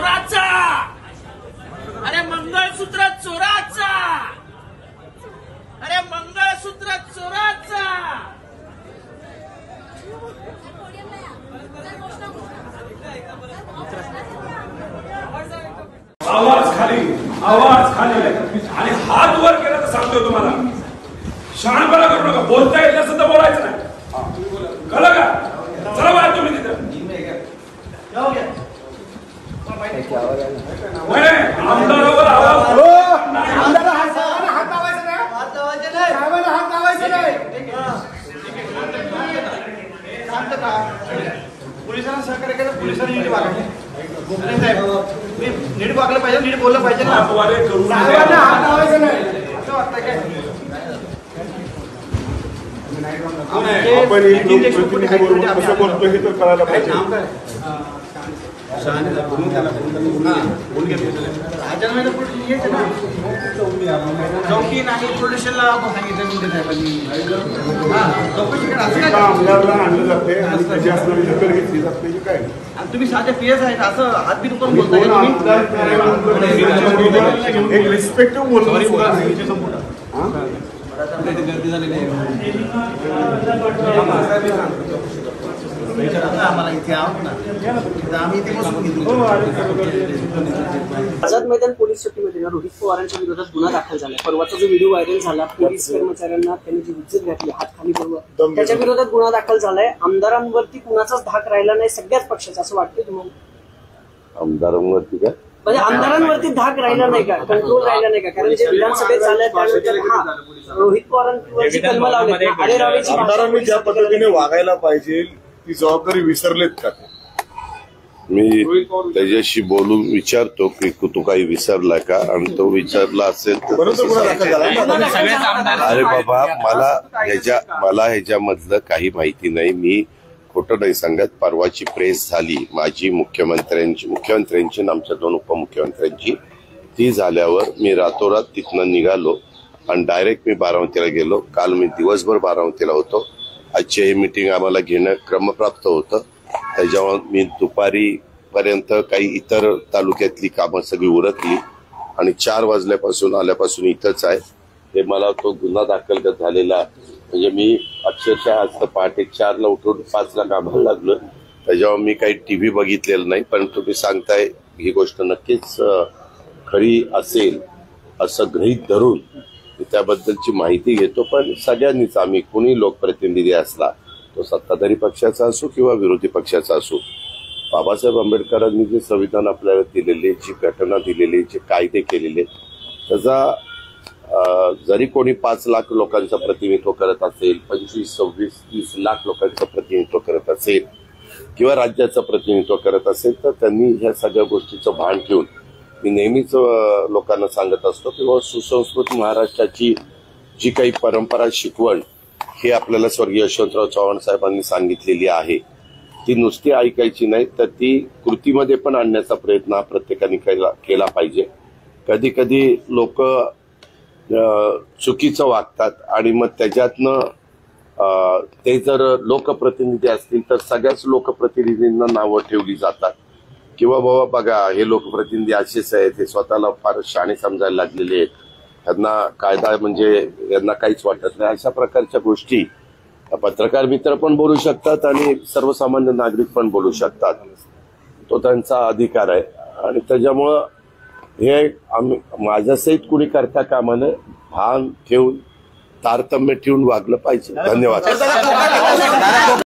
चोराचा, अरे मंगळसूत्र चोराचा, अरे मंगळसूत्र चोराचा। आवाज खाली आणि हात वर केला तर सांगतोय तुम्हाला, शहाणपणा करू नका। बोलता येईल असं तर बोलायचं नाही, कळलं का? चला बाहेर तुम्ही तिथे। आमदारावर आवाज पोलिसांना सहकार्य केलं, पोलिसांनी नीट वागायचं, नीट वागलं पाहिजे, नीट बोललं पाहिजे ना। साहेबांना हात लावायचं नाही असं वाटतंय काय? आपण कसं बोलतो हे तर कळायला पाहिजे। चौकी नाही पोलिसांना आमदारला आणलं जाते आणि त्याची असणारी दखल घेतली जाते काय? तुम्ही साधे पीएस आहेत असं हात बी दुकान बोलताय, एक रिस्पेक्टिव्ह बोलणं सुद्धा गर्दी झालेली आहे। आम्हाला इथे आहोत ना, आम्ही इथे बसून घेतो। आझाद मैदान पोलीस चौकीमध्ये रोहित पवारांच्या विरोधात गुन्हा दाखल झाला। परवाचा जो व्हिडिओ व्हायरल झाला, पोलीस कर्मचाऱ्यांना त्यांनी जी इज्जत घातली हात खाली करून, त्याच्या विरोधात गुन्हा दाखल झालाय। आमदारांवरती कुणाचाच धाक राहिला नाही सगळ्याच पक्षाचा, असं वाटतं तुम्हाला? आमदारांवरती काय म्हणजे आमदारांवरती धाक राहिला नाही का, कंट्रोल राहिला नाही का? कारण जे विधानसभेत झालंय त्यानंतर रोहित पवारांवरची कलम लावली, आमदारांनी ज्या पद्धतीने वागायला पाहिजे ती जबाबदारी विसरलेत का? मी त्याच्याशी बोलून विचारतो की तू काही विसरलाय का, आणि तो विचारला असेल तर अरे बाबा मला ह्याच्यामधलं काही माहिती नाही, मी खोटं नाही सांगत। परवाची प्रेस झाली माझी मुख्यमंत्र्यांची आणि आमच्या दोन उपमुख्यमंत्र्यांची, ती झाल्यावर मी रातोरात तिथनं निघालो आणि डायरेक्ट मी बारामतीला गेलो। काल मी दिवसभर बारामतीला होतो। आजची ही मीटिंग आम्हाला घेणं क्रमप्राप्त होतं, त्याच्यावर मी दुपारीपर्यंत काही इतर तालुक्यातली कामं सगळी उरकली आणि 4 वाजल्यापासून आल्यापासून इथंच आहे। हे मला तो गुन्हा दाखल झालेला, म्हणजे मी अक्षरशः आज पहाटे 4ला उठून 5ला कामाला लागलो। त्याच्यावर मी काही टीव्ही बघितलेलं नाही, पण तुम्ही सांगताय ही गोष्ट नक्कीच खरी असेल असं गृहीत धरून त्याबद्दलची माहिती घेतो। पण सगळ्यांनीच, आम्ही कोणी लोकप्रतिनिधी असला, तो सत्ताधारी पक्षाचा असो किंवा विरोधी पक्षाचा असो, बाबासाहेब आंबेडकरांनी जे संविधान आपल्याला दिलेले, जी घटना दिलेली, जे कायदे केलेले, त्याचा जरी कोणी 5 लाख लोकांचं प्रतिनिधित्व करत असेल, 25, 26, 30 लाख लोकांचं प्रतिनिधित्व करत असेल किंवा राज्याचं प्रतिनिधित्व करत असेल, तर त्यांनी ह्या सगळ्या गोष्टीचं भान ठेवून, मी नेहमीच लोकांना सांगत असतो की सुसंस्कृत महाराष्ट्राची जी काही परंपरा, शिकवण ही आपल्याला स्वर्गीय यशवंतराव चव्हाण साहेबांनी सांगितलेली आहे, ती नुसती ऐकायची नाही तर ती कृतीमध्ये पण आणण्याचा प्रयत्न प्रत्येकाने केला पाहिजे। कधी कधी लोक चुकीचं वागतात आणि मग त्याच्यातनं ते जर लोकप्रतिनिधी असतील तर सगळ्याच लोकप्रतिनिधींना नावं ठेवली जातात किंवा बाबा बघा हे लोकप्रतिनिधी असेच आहेत, हे स्वतःला फार शहाणे समजायला लागलेले आहेत, त्यांना कायदा म्हणजे यांना काहीच वाटत नाही, अशा प्रकारच्या गोष्टी पत्रकार मित्र पण बोलू शकतात आणि सर्वसामान्य नागरिक पण बोलू शकतात। तो त्यांचा अधिकार आहे आणि त्याच्यामुळं हे माझ्यासहित कुणी करता कामा नये, भान ठेवून तारतम्य ठेवून वागलं पाहिजे। धन्यवाद।